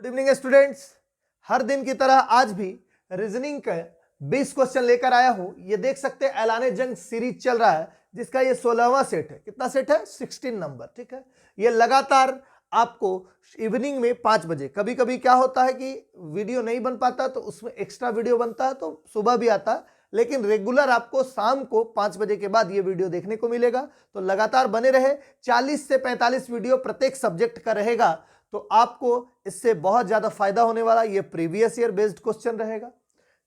Good evening students. हर दिन की तरह आज भी रीजनिंग का 20 क्वेश्चन लेकर आया हूं। ये देख सकते हैं ऐलाने जंग सीरीज चल रहा है जिसका ये 16वां सेट है। कितना सेट है? 16 नंबर। ठीक है, ये लगातार आपको इवनिंग में 5 बजे, कभी कभी क्या होता है कि वीडियो नहीं बन पाता तो उसमें एक्स्ट्रा वीडियो बनता है, तो सुबह भी आता है, लेकिन रेगुलर आपको शाम को 5 बजे के बाद ये वीडियो देखने को मिलेगा। तो लगातार बने रहे। 40 से 45 वीडियो प्रत्येक सब्जेक्ट का रहेगा, तो आपको इससे बहुत ज्यादा फायदा होने वाला। ये प्रीवियस ईयर बेस्ड क्वेश्चन रहेगा।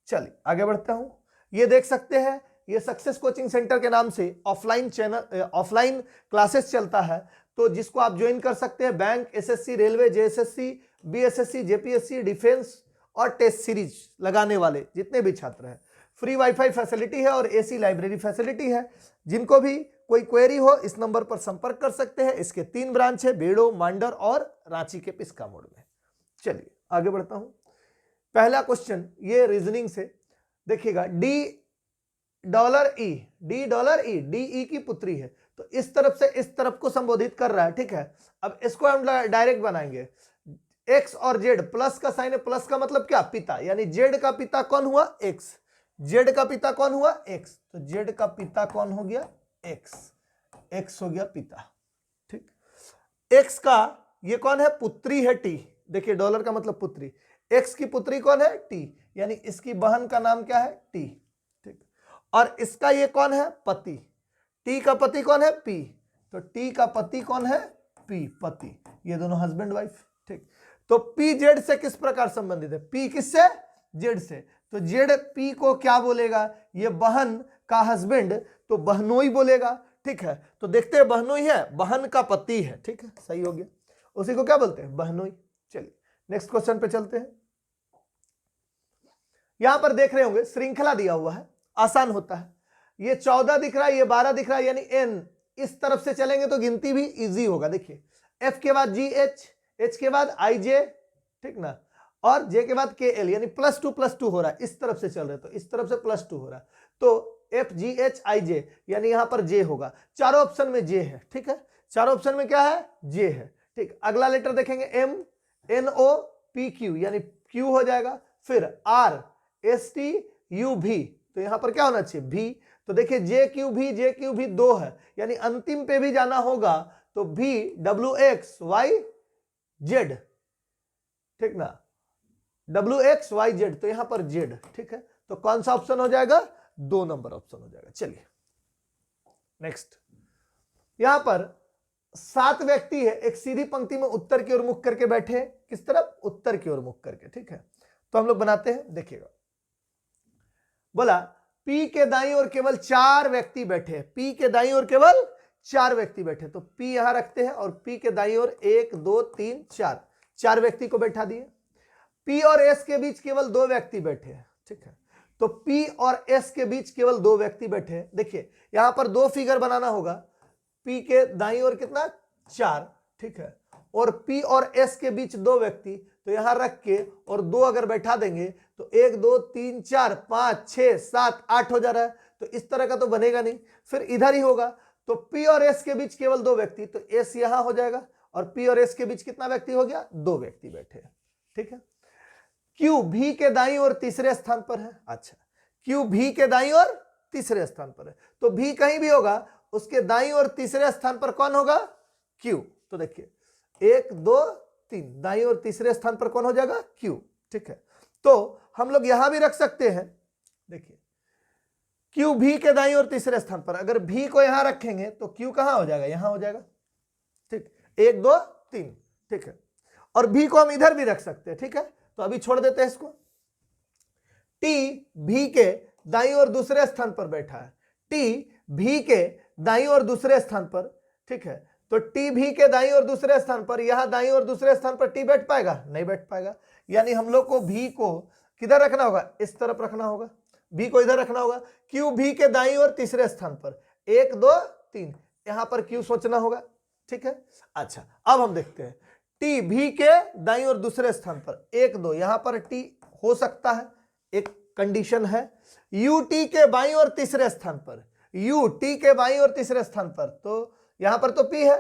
चलिए आगे बढ़ता हूं। ये देख सकते हैं, ये सक्सेस कोचिंग सेंटर के नाम से ऑफलाइन क्लासेस चलता है, तो जिसको आप ज्वाइन कर सकते हैं। Bank, SSC, railway, JSSC, BSSC, JPSC, defence और टेस्ट सीरीज लगाने वाले जितने भी छात्र हैं। फ्री वाईफाई फैसिलिटी है और एसी लाइब्रेरी फैसिलिटी है। जिनको भी कोई क्वेरी हो इस नंबर पर संपर्क कर सकते हैं। इसके 3 ब्रांच है, बेड़ो, मांडर और रांची के पिस्का मोड़ में। चलिए आगे बढ़ता हूं। पहला क्वेश्चन ये रीजनिंग से देखिएगा। डी डॉलर ई डी की पुत्री है, तो इस तरफ से इस तरफ को संबोधित कर रहा है। ठीक है, अब इसको हम डायरेक्ट बनाएंगे। एक्स और जेड, प्लस का साइन है, प्लस का मतलब क्या? पिता, यानी जेड का पिता कौन हुआ? एक्स। जेड का पिता कौन हुआ? एक्स। तो जेड का पिता कौन हो गया? एक्स। एक्स हो गया पिता। ठीक, एक्स का ये कौन है? पुत्री है, टी। देखिए डॉलर का मतलब पुत्री। एक्स की पुत्री कौन है? टी, यानी इसकी बहन का नाम क्या है? टी। ठीक, और इसका ये कौन है? पति। टी का पति कौन है? पी। तो टी का पति कौन है? पी, पति। ये दोनों हस्बैंड वाइफ। ठीक, तो पी जेड से किस प्रकार संबंधित है? पी किससे? जेड से। तो जेड पी को क्या बोलेगा? ये बहन का हस्बैंड, तो बहनोई बोलेगा। ठीक है, तो देखते हैं बहनोई है, बहन का पति है। ठीक है, सही हो गया। उसी को क्या बोलते हैं? बहनोई। चलिए नेक्स्ट क्वेश्चन पे चलते हैं। यहां पर देख रहे होंगे श्रृंखला दिया हुआ है, आसान होता है। ये 14 दिख रहा है, ये 12 दिख रहा है, यानी एन इस तरफ से चलेंगे तो गिनती भी इजी होगा। देखिए एफ के बाद जी एच, एच के बाद आई जे, ठीक ना, और जे के बाद के एल, यानी +2 हो रहा है। इस तरफ से चल रहे हैं तो इस तरफ से +2 हो रहा है, तो एफ जी एच आई जे, यानी यहां पर जे होगा। चारों ऑप्शन में जे है। ठीक है, चारों ऑप्शन में क्या है? जे है। ठीक, अगला लेटर देखेंगे M N O P Q, यानी क्यू हो जाएगा। फिर आर एस टी यू भी, तो यहां पर क्या होना चाहिए? भी। तो देखिए जे क्यू भी 2 है, यानी अंतिम पे भी जाना होगा, तो भी डब्ल्यू एक्स वाई जेड। ठीक ना, डब्ल्यू एक्स वाई जेड, तो यहां पर जेड। ठीक है, तो कौन सा ऑप्शन हो जाएगा? 2 नंबर ऑप्शन हो जाएगा। चलिए नेक्स्ट। यहां पर 7 व्यक्ति है, एक सीधी पंक्ति में उत्तर की ओर मुख करके बैठे। किस तरफ? उत्तर की ओर मुख करके। ठीक है, तो हम लोग बनाते हैं, देखिएगा। बोला पी के दाईं ओर केवल 4 व्यक्ति बैठे। पी के दाईं ओर केवल 4 व्यक्ति बैठे, तो पी यहां रखते हैं और पी के दाईं ओर 1 2 3 4 व्यक्ति को बैठा दिए। पी और एस के बीच केवल 2 व्यक्ति बैठे हैं। ठीक है, तो पी और एस के बीच केवल 2 व्यक्ति बैठे हैं। देखिए यहां पर 2 फिगर बनाना होगा। पी के दाईं ओर कितना? 4। ठीक है, और पी और एस के बीच 2 व्यक्ति, तो यहां रख के और 2 अगर बैठा देंगे तो 1 2 3 4 5 6 7 8 हो जा रहा है, तो इस तरह का तो बनेगा नहीं। फिर इधर ही होगा, तो पी और एस के बीच केवल 2 व्यक्ति, तो एस यहां हो जाएगा, और पी और एस के बीच कितना व्यक्ति हो गया? 2 व्यक्ति बैठे हैं। ठीक है, क्यू भी के दाईं ओर तीसरे स्थान पर है। अच्छा, क्यू भी के दाईं ओर तीसरे स्थान पर है, तो भी कहीं भी होगा, उसके दाईं ओर तीसरे स्थान पर कौन होगा? क्यू। तो देखिए 1 2 3, दाईं ओर तीसरे स्थान पर कौन हो जाएगा? क्यू। ठीक है, तो हम लोग यहां भी रख सकते हैं। देखिए क्यू भी के दाईं ओर तीसरे स्थान पर, अगर भी को यहां रखेंगे तो क्यू कहां हो जाएगा? यहां हो जाएगा। ठीक, 1 2 3। ठीक है, और भी को हम इधर भी रख सकते हैं। ठीक है, तो अभी छोड़ देते हैं इसको। टी भी के दाईं ओर दूसरे स्थान पर बैठा है। टी भी के दाईं ओर दूसरे स्थान पर। ठीक है, तो टी भी के दाईं ओर दूसरे स्थान पर, यहां दाईं ओर दूसरे स्थान पर टी बैठ पाएगा? नहीं बैठ पाएगा, यानी हम लोग को भी को किधर रखना होगा? इस तरफ रखना होगा। भी को इधर रखना होगा। क्यू भी के दाईं ओर तीसरे स्थान पर, 1 2 3, यहां पर क्यू सोचना होगा। ठीक है, अच्छा अब हम देखते हैं। टी भी के दाईं ओर दूसरे स्थान पर, 1 2, यहां पर टी हो सकता है, एक कंडीशन है। यू टी के बाईं ओर तीसरे स्थान पर, यू टी के बाईं ओर तीसरे स्थान पर, तो यहां पर तो पी है।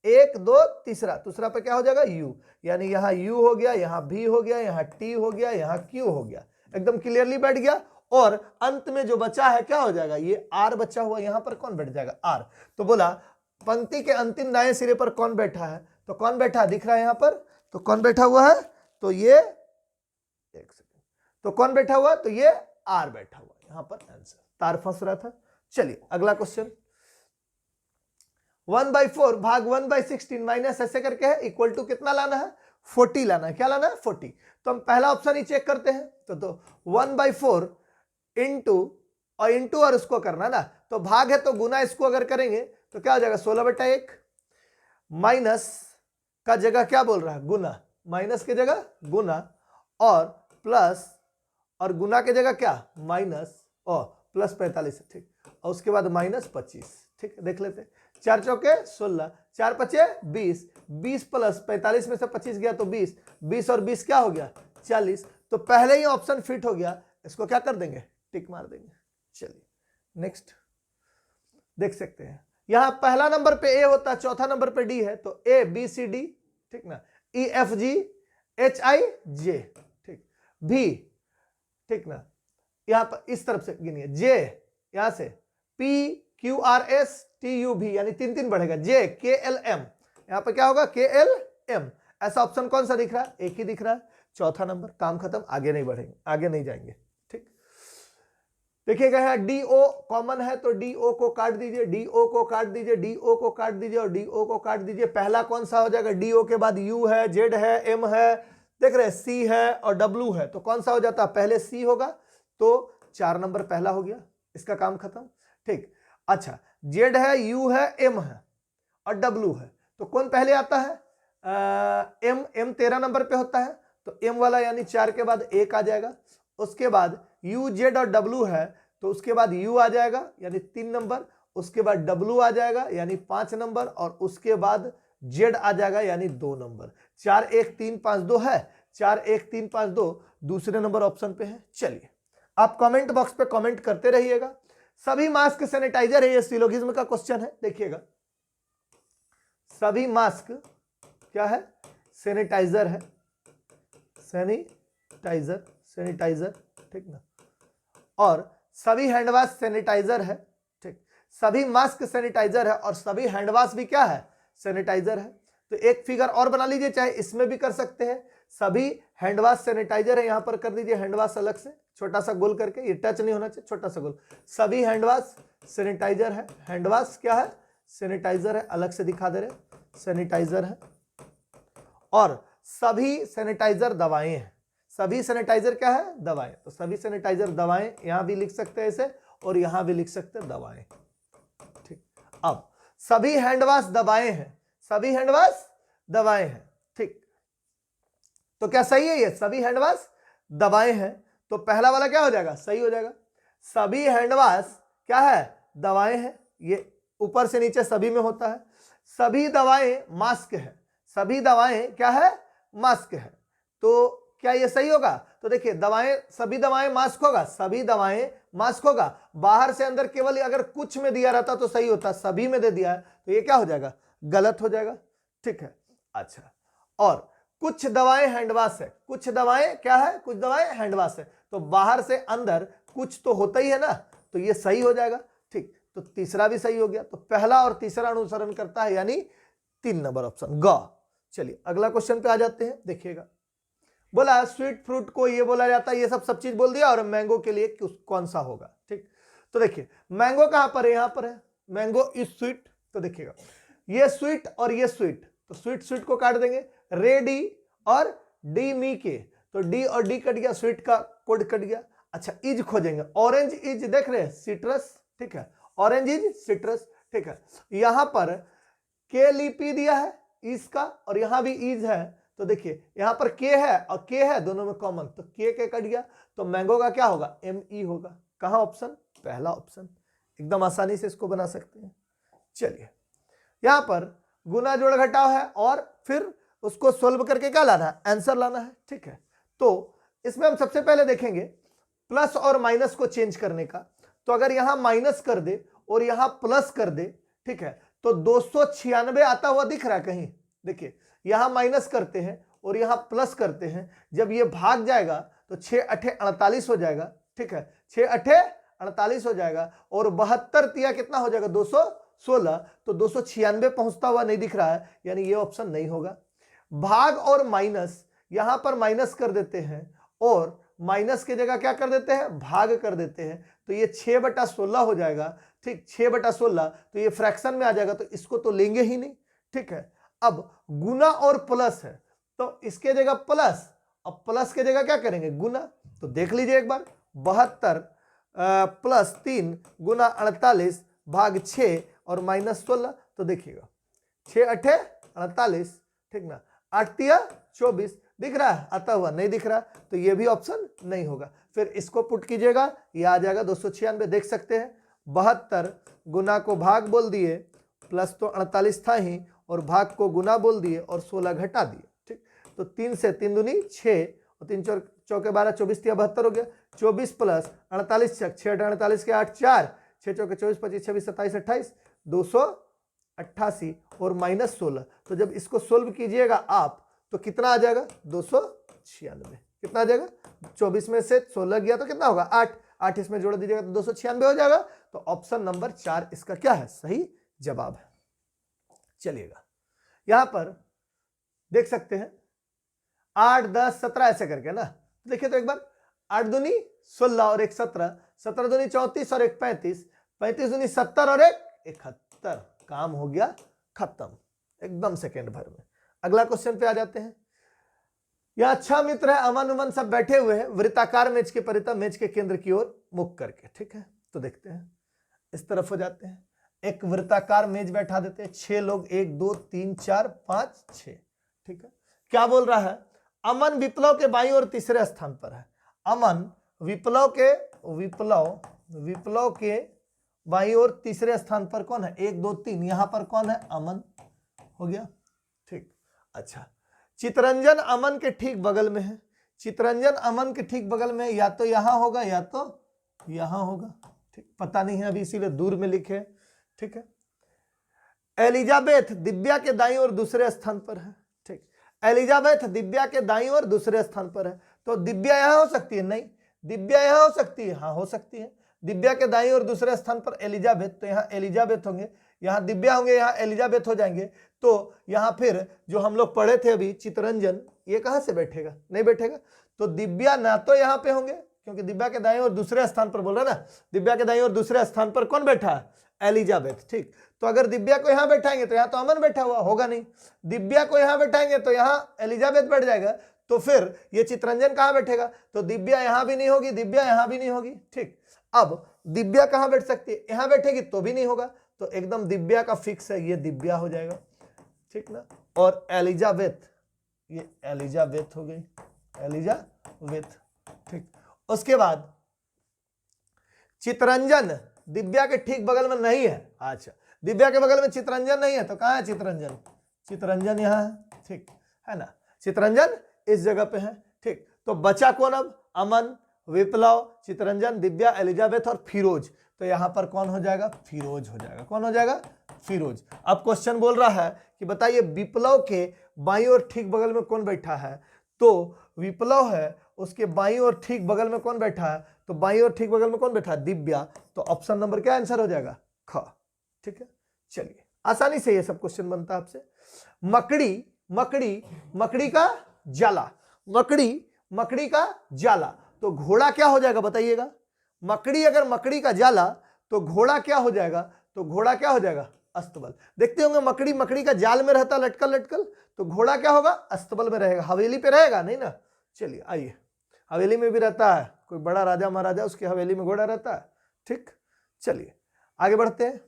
1 2 तीसरा, दूसरा पे क्या हो जाएगा u, यानी यहां u हो गया, यहां v हो गया, यहां t हो गया, यहां q हो गया, एकदम क्लियरली बैठ गया। और अंत में जो बचा है क्या हो जाएगा, ये r बचा हुआ, यहां पर कौन बैठ जाएगा, r। तो बोला पंक्ति के अंतिम दाएं सिरे पर कौन बैठा है, तो कौन बैठा दिख रहा है यहां पर, तो कौन बैठा हुआ है, तो ये एक सेकंड, तो कौन बैठा हुआ, तो ये r बैठा हुआ, यहां पर आंसर, तार फंस रहा था। चलिए अगला क्वेश्चन, 1/4 भाग 1/16 माइनस ऐसे करके है, इक्वल टू कितना लाना है, 40 लाना है, क्या लाना है 40। तो हम पहला ऑप्शन ही चेक करते हैं, तो 1/4 इंटू और इंटू और उसको करना ना, तो भाग है तो गुना इसको अगर करेंगे तो क्या हो जाएगा 16/1, माइनस का जगह क्या बोल रहा है गुना, माइनस की जगह गुना, और प्लस और गुना की जगह क्या माइनस, और प्लस 45, ठीक, और उसके बाद माइनस 25, ठीक है देख लेते, 4 चौके 16, 4 पचे 20, 20 प्लस 45 में से 25 गया तो 20, 20 और 20 क्या हो गया 40। तो पहले ही ऑप्शन फिट हो गया, इसको क्या कर देंगे टिक मार देंगे। चलिए नेक्स्ट देख सकते हैं, यहां पहला नंबर पे ए होता है, चौथा नंबर पे डी है, तो ए बी सी डी, ठीक ना, E F G H I जे, ठीक, भी, ठीक ना, यहां पर इस तरफ से गिनिए, जे यहां से P Q R S T U भी, यानी 3 3 बढ़ेगा, जे के एल एम, यहां पर क्या होगा के एल एम। ऐसा ऑप्शन कौन सा दिख रहा है, एक ही दिख रहा है, चौथा नंबर, काम खत्म, आगे नहीं बढ़ेंगे, आगे नहीं जाएंगे, ठीक। देखिएगा यहाँ डी ओ कॉमन है, तो डी ओ को काट दीजिए, डी ओ को काट दीजिए, डी ओ को काट दीजिए और डी ओ को काट दीजिए। पहला कौन सा हो जाएगा, डी ओ के बाद यू है, जेड है, एम है, देख रहे सी है और डब्ल्यू है, तो कौन सा हो जाता है, पहले सी होगा, तो 4 नंबर पहला हो गया, इसका काम खत्म, ठीक। अच्छा जेड है, यू है, एम है और डब्ल्यू है, तो कौन पहले आता है, एम, एम 13 नंबर पे होता है, तो एम वाला यानी 4 के बाद 1 आ जाएगा, उसके बाद यू जेड और डब्ल्यू है, तो उसके बाद यू आ जाएगा यानी 3 नंबर, उसके बाद डब्ल्यू आ जाएगा यानी 5 नंबर, और उसके बाद जेड आ जाएगा यानी 2 नंबर। 4 1 3 5 2 है, 4 1 3 5 2 दूसरे नंबर ऑप्शन पे है। चलिए आप कमेंट बॉक्स पे कमेंट करते रहिएगा। सभी मास्क सैनिटाइजर है, ये सिलोगिज्म का क्वेश्चन है, देखिएगा सभी मास्क क्या है, सैनिटाइजर है, सैनिटाइजर, सैनिटाइजर, ठीक ना, और सभी हैंडवाश सैनिटाइजर है, ठीक, सभी मास्क सैनिटाइजर है और सभी हैंडवाश भी क्या है, सैनिटाइजर है। तो एक फिगर और बना लीजिए, चाहे इसमें भी कर सकते हैं, सभी हैंडवाश सैनिटाइजर है, यहां पर कर दीजिए हैंडवाश अलग से, छोटा सा गोल करके, ये टच नहीं होना चाहिए, छोटा सा गोल, सभी हैंडवाश सैनिटाइजर है, हैंडवाश क्या है, सैनिटाइजर है, अलग से दिखा दे रहे, सैनिटाइजर है, और सभी सैनिटाइजर दवाएं हैं, सभी सैनिटाइजर क्या है, दवाएं, तो सभी सैनिटाइजर दवाएं, यहां भी लिख सकते हैं इसे और यहां भी लिख सकते हैं दवाएं, ठीक। अब सभी हैंडवाश दवाएं हैं, सभी हैंडवाश दवाएं हैं, ठीक, तो क्या सही है, ये सभी हैंडवाश दवाएं हैं, तो पहला वाला क्या हो जाएगा, सही हो जाएगा। सभी हैंडवाश क्या है, दवाएं हैं, ये ऊपर से नीचे सभी में होता है। सभी दवाएं मास्क है, सभी दवाएं क्या है, मास्क है, तो क्या ये सही होगा, तो देखिए दवाएं, सभी दवाएं मास्क होगा, सभी दवाएं मास्क होगा, बाहर से अंदर केवल अगर कुछ में दिया रहता तो सही होता, सभी में दे दिया है तो ये क्या हो जाएगा, गलत हो जाएगा, ठीक है। अच्छा, और कुछ दवाएं हैंडवाश है, कुछ दवाएं क्या है, कुछ दवाएं हैंडवाश है, तो बाहर से अंदर कुछ तो होता ही है ना, तो ये सही हो जाएगा, ठीक। तो तीसरा भी सही हो गया, तो पहला और तीसरा अनुसरण करता है यानी 3 नंबर ऑप्शन ग। चलिए अगला क्वेश्चन पे आ जाते हैं, देखिएगा बोला स्वीट फ्रूट को ये बोला जाता है, ये सब चीज बोल दिया, और मैंगो के लिए कौन सा होगा, ठीक। तो देखिए मैंगो कहां पर है, यहां पर है, मैंगो इज स्वीट, तो देखिएगा ये स्वीट और ये स्वीट, तो स्वीट स्वीट को काट देंगे, रे डी और डी मी के, तो डी और डी कट गया, स्वीट का कोड कट गया। अच्छा इज खोजेंगे, ऑरेंज इज, देख रहे हैं सिट्रस, ठीक है, ऑरेंज इज सिट्रस, ठीक है। यहां पर के लिपि दिया है इसका, और यहां भी इज है, तो देखिए यहां पर के है और के है, दोनों में कॉमन, तो के कट गया, तो मैंगो का क्या होगा, एम ई होगा। कहां ऑप्शन, पहला ऑप्शन, एकदम आसानी से इसको बना सकते हैं। चलिए यहां पर गुना जोड़ घटाव है और फिर उसको सोल्व करके क्या लाना है, आंसर लाना है, ठीक है। तो इसमें हम सबसे पहले देखेंगे प्लस और माइनस को चेंज करने का, तो अगर यहां माइनस कर दे और यहां प्लस कर दे, ठीक है, तो 296 आता हुआ दिख रहा है कहीं? देखिए यहां माइनस करते हैं और यहां प्लस करते हैं, जब ये भाग जाएगा तो 6 अठे 48 हो जाएगा, ठीक है, 6 अठे 48 हो जाएगा, और 72 तिया कितना हो जाएगा? 216, तो 296 पहुंचता हुआ नहीं दिख रहा है, यानी ये ऑप्शन नहीं होगा। भाग और माइनस, यहां पर माइनस कर देते हैं और माइनस की जगह क्या कर देते हैं? भाग कर देते हैं, तो ये 6/16 हो जाएगा, ठीक, 6/16, तो ये फ्रैक्शन में आ जाएगा, तो इसको तो लेंगे ही नहीं, ठीक है। अब गुना और प्लस है, तो इसके जगह प्लस, अब प्लस के जगह क्या करेंगे? गुना। तो देख लीजिए एक बार, 72 + 3 गुना 48 भाग 6 और -16, तो देखिएगा 6 अठे 48, ठीक ना, 8 तिया 24, दिख रहा है? आता हुआ नहीं दिख रहा, तो ये भी ऑप्शन नहीं होगा। फिर इसको पुट कीजिएगा, ये आ जाएगा 296, देख सकते हैं 72 गुना को भाग बोल दिए, प्लस तो 48 था ही, और भाग को गुना बोल दिए और 16 घटा दिए, ठीक। तो 3 से 3 दूनी 6 और 3 चौके 12, 24 तिया 72 हो गया, 24 + 48 छक 6 48 के 8 4, 6 चौके 24 25 26 27 28, 288 और -16, तो जब इसको सोल्व कीजिएगा आप तो कितना आ जाएगा? 296। कितना आ जाएगा? 24 में से 16 गया तो कितना होगा? 8, 8 इसमें जोड़ दीजिएगा तो 296 हो जाएगा। तो ऑप्शन नंबर 4 इसका क्या है? सही जवाब है। चलिएगा यहां पर देख सकते हैं 8 10 17 ऐसे करके ना, देखिए तो एक बार 8 दूनी 16 और 1 17, 17 दूनी 34 और 1 35, 35 दूनी 70 और 1 71, काम हो गया खत्म एकदम सेकेंड भर में। अगला क्वेश्चन पे आ जाते हैं। यहां 6 मित्र है, अमन उमन सब बैठे हुए हैं वृत्ताकार मेज के परितः मेज के केंद्र की ओर मुख करके, ठीक है। तो देखते हैं इस तरफ हो जाते हैं, एक वृत्ताकार मेज बैठा देते हैं, 6 लोग, 1 2 3 4 5 6, ठीक है। क्या बोल रहा है? अमन विप्लव के बाईं ओर तीसरे स्थान पर है। अमन विप्लव के बाईं ओर तीसरे स्थान पर कौन है? 1 2 3, यहां पर कौन है? अमन हो गया, ठीक। अच्छा, चितरंजन अमन के ठीक बगल में है। चितरंजन अमन के ठीक बगल में, या तो यहां होगा या तो यहां होगा, ठीक, पता नहीं है अभी इसीलिए दूर में लिखे, ठीक है। एलिजाबेथ दिव्या के दाईं ओर दूसरे स्थान पर है, ठीक। एलिजाबेथ दिव्या के दाईं ओर दूसरे स्थान पर है, तो दिव्या यहां हो सकती है? नहीं। दिव्या यहां हो सकती है? हाँ हो सकती है। दिव्या के दाईं ओर दूसरे स्थान पर एलिजाबेथ, तो यहां एलिजाबेथ होंगे, यहां दिव्या होंगे, यहां एलिजाबेथ हो जाएंगे। तो यहां फिर जो हम लोग पढ़े थे अभी चितरंजन, ये कहां से बैठेगा? नहीं बैठेगा। तो दिव्या ना तो यहां पे होंगे, क्योंकि दिव्या के दाईं ओर दूसरे स्थान पर बोल रहा ना, दिव्या के दाईं ओर दूसरे स्थान पर कौन बैठा है? एलिजाबेथ, ठीक। तो अगर दिव्या को यहां बैठाएंगे तो यहां तो अमन बैठा हुआ होगा नहीं, दिव्या को यहां बैठाएंगे तो यहां एलिजाबेथ बैठ जाएगा, तो फिर ये चितरंजन कहां बैठेगा? तो दिव्या यहां भी नहीं होगी, दिव्या यहां भी नहीं होगी, ठीक। अब दिव्या कहां बैठ सकती है? यहां बैठेगी तो भी नहीं होगा, तो एकदम दिव्या का फिक्स है, ये दिव्या हो जाएगा, ठीक ना। और एलिजाबेथ, ये एलिजाबेथ हो गई, एलिजाबेथ, ठीक। उसके बाद चितरंजन दिव्या के ठीक बगल में नहीं है। अच्छा, दिव्या के बगल में चितरंजन नहीं है, तो कहां है चितरंजन? चितरंजन यहां है, ठीक है ना, चितरंजन इस जगह पे है, ठीक। तो बचा कौन अब? अमन, विप्लव, चितरंजन, दिव्या, एलिजाबेथ और फिरोज, तो यहां पर कौन हो जाएगा? फिरोज हो जाएगा। कौन हो जाएगा? फिरोज। अब क्वेश्चन बोल रहा है कि बताइए विप्लव के बाईं ओर ठीक बगल में कौन बैठा है? तो विप्लव है, उसके बाईं ओर ठीक बगल में कौन बैठा है? तो बाईं ओर ठीक बगल में कौन बैठा है? दिव्या। तो ऑप्शन नंबर क्या आंसर हो जाएगा? ख, ठीक है। चलिए आसानी से ये सब क्वेश्चन बनता है आपसे। मकड़ी का जाला, मकड़ी का जाला, तो घोड़ा क्या हो जाएगा बताइएगा? मकड़ी, अगर मकड़ी का जाला तो घोड़ा क्या हो जाएगा? तो घोड़ा क्या हो जाएगा? अस्तबल। देखते होंगे मकड़ी का जाल में रहता लटकल, तो घोड़ा क्या होगा? अस्तबल में रहेगा। हवेली पे रहेगा नहीं ना। चलिए आइए, हवेली में भी रहता है, कोई बड़ा राजा महाराजा, उसकी हवेली में घोड़ा रहता है, ठीक। चलिए आगे बढ़ते हैं,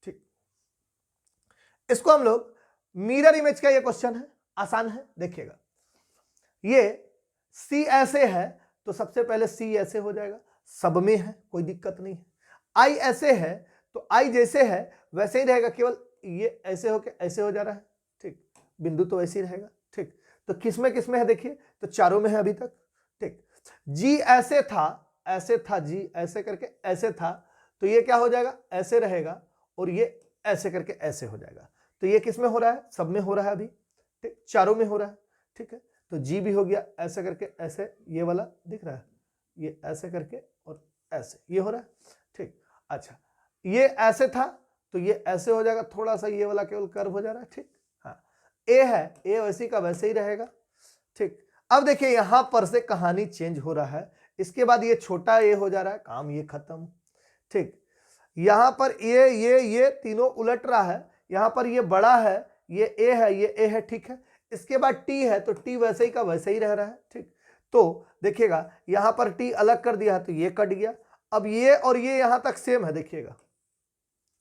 ठीक। इसको हम लोग मिरर इमेज का ये क्वेश्चन है, आसान है, देखिएगा। ये सी ऐसे है तो सबसे पहले सी ऐसे हो जाएगा, सब में है, कोई दिक्कत नहीं है। आई ऐसे है तो आई जैसे है वैसे ही रहेगा, केवल ये ऐसे होके ऐसे हो जा रहा है, ठीक। बिंदु तो ऐसे ही रहेगा, ठीक। तो किसमें है देखिए, तो चारों में है अभी तक, ठीक। जी ऐसे था, जी ऐसे करके ऐसे था, तो ये क्या हो जाएगा? ऐसे रहेगा, और ये ऐसे करके ऐसे हो जाएगा। तो ये किस में हो रहा है? सब में हो रहा है अभी, ठीक, चारों में हो रहा है, ठीक है। तो जी भी हो गया, ऐसे करके ऐसे, ये वाला दिख रहा है, ये ऐसे करके और ऐसे, ये हो रहा है, ठीक। अच्छा, ये ऐसे था तो ये ऐसे हो जाएगा, थोड़ा सा ये वाला केवल कर्व हो जा रहा है, ठीक। हाँ, ए है, ए वैसी का वैसे ही रहेगा, ठीक। अब देखिए यहां पर से कहानी चेंज हो रहा है, इसके बाद ये छोटा ए हो जा रहा है, काम ये खत्म, ठीक। यहां पर ये तीनों उलट रहा है, यहां पर ये बड़ा है, ये ए है, ये ए है, ठीक है। इसके बाद टी है तो टी वैसे ही का वैसे ही रह रहा है, ठीक। तो देखिएगा यहां पर टी अलग कर दिया तो ये कट गया, अब ये और ये यहां तक सेम है, देखिएगा,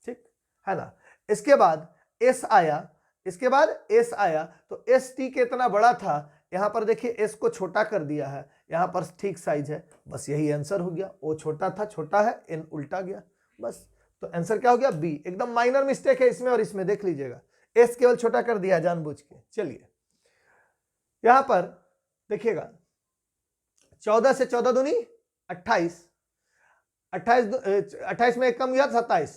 ठीक है ना। इसके बाद एस आया, इसके बाद एस आया तो एस टी के इतना बड़ा था, यहां पर देखिए एस को छोटा कर दिया है, यहां पर ठीक साइज है, बस यही आंसर हो गया। ओ छोटा था, छोटा है, एन उल्टा गया, बस। तो आंसर क्या हो गया? बी। एकदम माइनर मिस्टेक है इसमें और इसमें, देख लीजिएगा, एस केवल छोटा कर दिया जानबूझ के। चलिए यहां पर देखिएगा 14 से 14 दूनी 28, 28 में एक कम गया 27,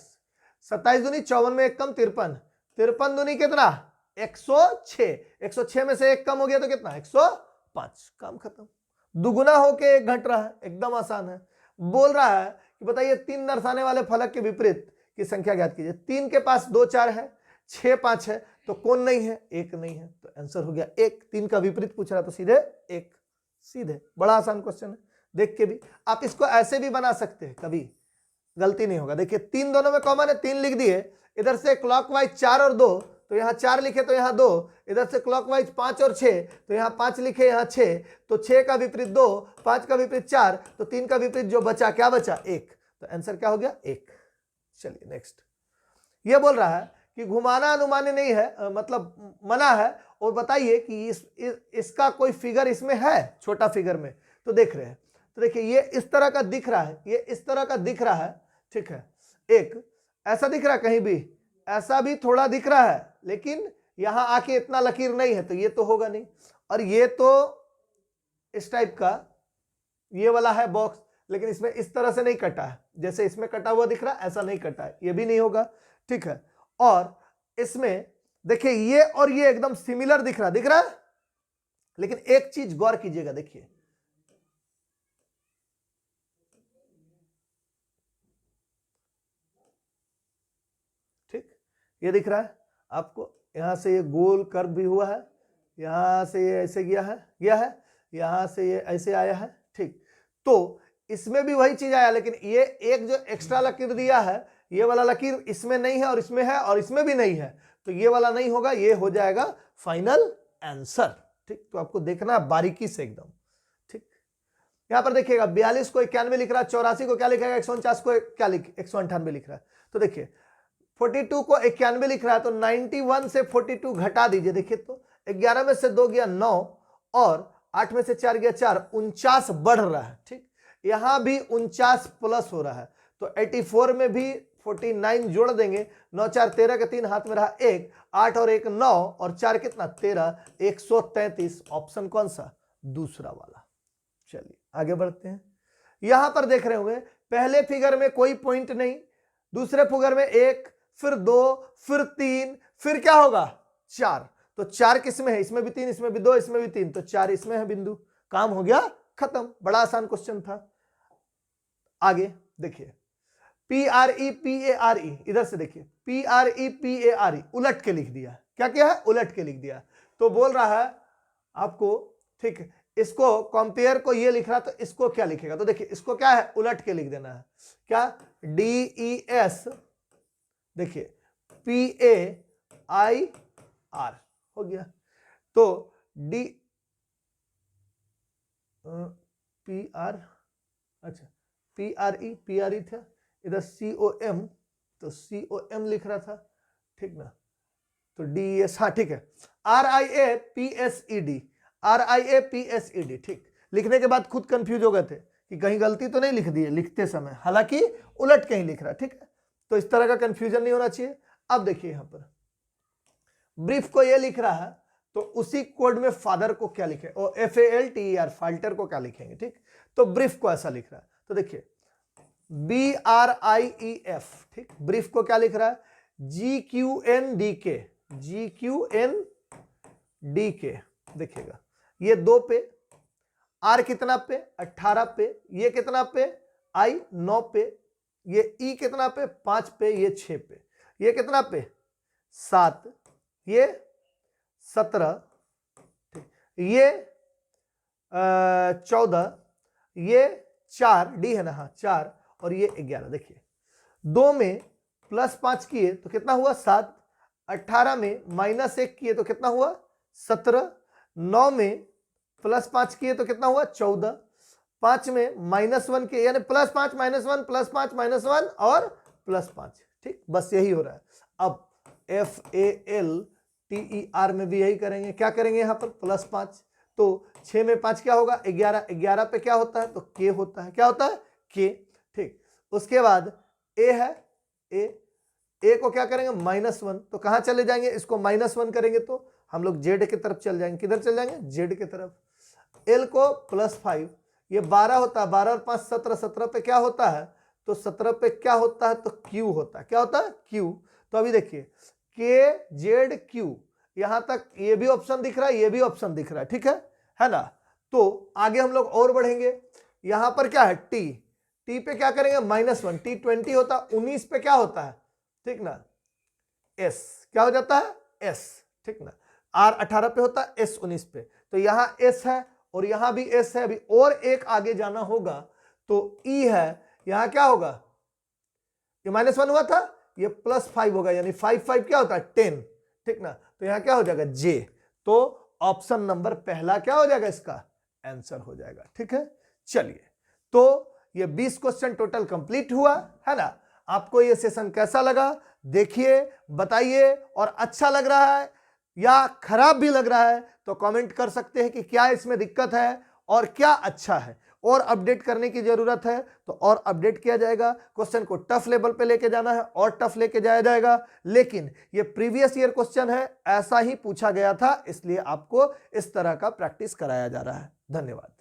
27 दूनी 54 में एक कम 53, 53 दूनी कितना? 106, 106 में से एक कम हो गया तो कितना? 105, काम खत्म। दुगुना होके एक घट रहा है, एकदम आसान है। बोल रहा है कि बताइए 3 दर्शाने वाले फलक के विपरीत की संख्या ज्ञात कीजिए। 3 के पास 2 4 है, 6 5 है, तो कौन नहीं है? 1 नहीं है, तो आंसर हो गया 1। 3 का विपरीत पूछ रहा तो सीधे 1, सीधे। बड़ा आसान क्वेश्चन है, देख के भी आप इसको ऐसे भी बना सकते हैं, कभी गलती नहीं होगा। देखिए 3 दोनों में कॉमन है, 3 लिख दिए, इधर से क्लॉकवाइज 4 और 2 तो यहाँ 4 लिखे तो यहाँ 2, इधर से क्लॉकवाइज 5 और 6 तो यहाँ 5 लिखे, यहाँ 6, तो 6 का विपरीत 2, 5 का विपरीत 4, तो 3 का विपरीत जो बचा, क्या बचा? 1, तो आंसर क्या हो गया? 1। चलिए नेक्स्ट, ये बोल रहा है कि घुमाना अनुमान्य नहीं है, मतलब मना है, और बताइए कि इसका कोई फिगर इसमें है, छोटा फिगर में, तो देख रहे हैं। तो देखिए ये इस तरह का दिख रहा है, ये इस तरह का दिख रहा है, ठीक है। एक ऐसा दिख रहा है, कहीं भी ऐसा भी थोड़ा दिख रहा है, लेकिन यहां आके इतना लकीर नहीं है, तो ये तो होगा नहीं। और ये तो इस टाइप का ये वाला है बॉक्स, लेकिन इसमें इस तरह से नहीं कटा है, जैसे इसमें कटा हुआ दिख रहा है ऐसा नहीं कटा है, ये भी नहीं होगा, ठीक है। और इसमें देखिए ये और ये एकदम सिमिलर दिख रहा है, लेकिन एक चीज गौर कीजिएगा, देखिए ठीक, ये दिख रहा है आपको, यहां से ये गोल कर्व भी हुआ है, यहां से ये ऐसे गया है, यहां से ये ऐसे आया है, ठीक। तो इसमें भी वही चीज आया, लेकिन ये एक जो एक्स्ट्रा लकीर दिया है, ये वाला लकीर इसमें नहीं है, और इसमें है, और इसमें भी नहीं है, तो ये वाला नहीं होगा, ये हो जाएगा फाइनल आंसर, ठीक। तो आपको देखना बारीकी से एकदम, ठीक। यहां पर देखिएगा 42 को 91 लिख रहा है, 84 को क्या लिखेगा? 149 को क्या 198 लिख रहा है। तो देखिए 42 को 91 लिख रहा है, तो 91 से 42 घटा दीजिए, देखिए तो 11 में से 2 गया 9, और 8 में से 4 गया 4, 49 बढ़ रहा है, ठीक। यहां भी 49 प्लस हो रहा है, तो 84 में भी 49 जोड़ देंगे, 9 4 13 के 3 हाथ में रहा 1, 8 और 1 9, और 4 कितना? 13, 133। ऑप्शन कौन सा? दूसरा वाला। चलिए आगे बढ़ते हैं। यहां पर देख रहे होंगे पहले फिगर में कोई पॉइंट नहीं, दूसरे फिगर में 1, फिर 2, फिर 3, फिर क्या होगा? 4। तो 4 किस में है? इसमें भी 3, इसमें भी 2, इसमें भी 3, तो 4 इसमें है बिंदु, काम हो गया खत्म। बड़ा आसान क्वेश्चन था। आगे देखिए PREPARE, इधर से देखिए PREPARE उलट के लिख दिया, क्या क्या है? उलट के लिख दिया। तो बोल रहा है आपको, ठीक, इसको कंपेयर को ये लिख रहा, तो इसको क्या लिखेगा? तो देखिए इसको क्या है? उलट के लिख देना है, क्या? DES, देखिए PAIR हो गया, तो D PR, अच्छा PRE था, इधर COM, तो COM लिख रहा था, ठीक ना, तो DES, हाँ ठीक है, RIAPSED, ठीक। लिखने के बाद खुद कंफ्यूज हो गए थे कि कहीं गलती तो नहीं लिख दी है लिखते समय, हालांकि उलट के ही लिख रहा, ठीक है। तो इस तरह का कंफ्यूजन नहीं होना चाहिए। अब देखिए यहां पर ब्रीफ को ये लिख रहा है, तो उसी कोड में फादर को क्या लिखे? और FALTER, फाल्टर को क्या लिखेंगे? ठीक, तो ब्रीफ को ऐसा लिख रहा है, तो देखिए BRIEF, ठीक। ब्रीफ को क्या लिख रहा है? GQNDK, GQNDK देखिएगा, ये 2 पे, R कितना पे 18 पे, ये कितना पे I 9 पे, ये E कितना पे 5 पे, ये 6 पे, ये कितना पे 7, ये 17, ये 14, ये 4 D है ना, हाँ 4, और ये 11। देखिए 2 में +5 किए तो कितना हुआ 7, 18 में -1 किए तो कितना हुआ 17, 9 में +5 किए तो कितना हुआ 14, 5 में -1 किए यानी +5 -1 +5 -1 और +5। ठीक, बस यही हो रहा है। अब FALTER में भी यही करेंगे। क्या करेंगे यहाँ पर +5, तो 6 में 5 क्या होगा 11, 11 पे क्या होता है तो K होता है। क्या होता है K। ठीक, उसके बाद A है, A को क्या करेंगे -1, तो कहां चले जाएंगे, इसको -1 करेंगे तो हम लोग Z की तरफ चल जाएंगे। किधर चल जाएंगे Z की तरफ। L को +5, ये 12 होता है, 12 और 5 17, 17 पे क्या होता है तो 17 पे क्या होता है तो Q होता है। क्या होता है Q। तो अभी देखिए KZQ, यहां तक ये भी ऑप्शन दिख रहा है, ये भी ऑप्शन दिख रहा है, ठीक है ना। तो आगे हम लोग और बढ़ेंगे, यहां पर क्या है T, T पे क्या करेंगे -1, T 20 होता है, 19 पे क्या होता है ठीक ना S, क्या हो जाता है S, ठीक ना। R 18 पे होता है, S 19 पे, तो यहां S है और यहां भी S है। अभी और एक आगे जाना होगा तो E है, यहां क्या होगा, ये -1 हुआ था, ये +5 होगा, यानी 5 5 क्या होता है 10, ठीक ना। तो यहां क्या हो जाएगा J, तो ऑप्शन नंबर पहला क्या हो जाएगा, इसका आंसर हो जाएगा। ठीक है, चलिए तो ये 20 क्वेश्चन टोटल कंप्लीट हुआ है ना। आपको ये सेशन कैसा लगा देखिए, बताइए, और अच्छा लग रहा है या खराब भी लग रहा है तो कमेंट कर सकते हैं कि क्या इसमें दिक्कत है और क्या अच्छा है, और अपडेट करने की जरूरत है तो और अपडेट किया जाएगा। क्वेश्चन को टफ लेवल पे लेके जाना है और टफ लेके जाया जाएगा, लेकिन ये प्रीवियस ईयर क्वेश्चन है, ऐसा ही पूछा गया था, इसलिए आपको इस तरह का प्रैक्टिस कराया जा रहा है। धन्यवाद।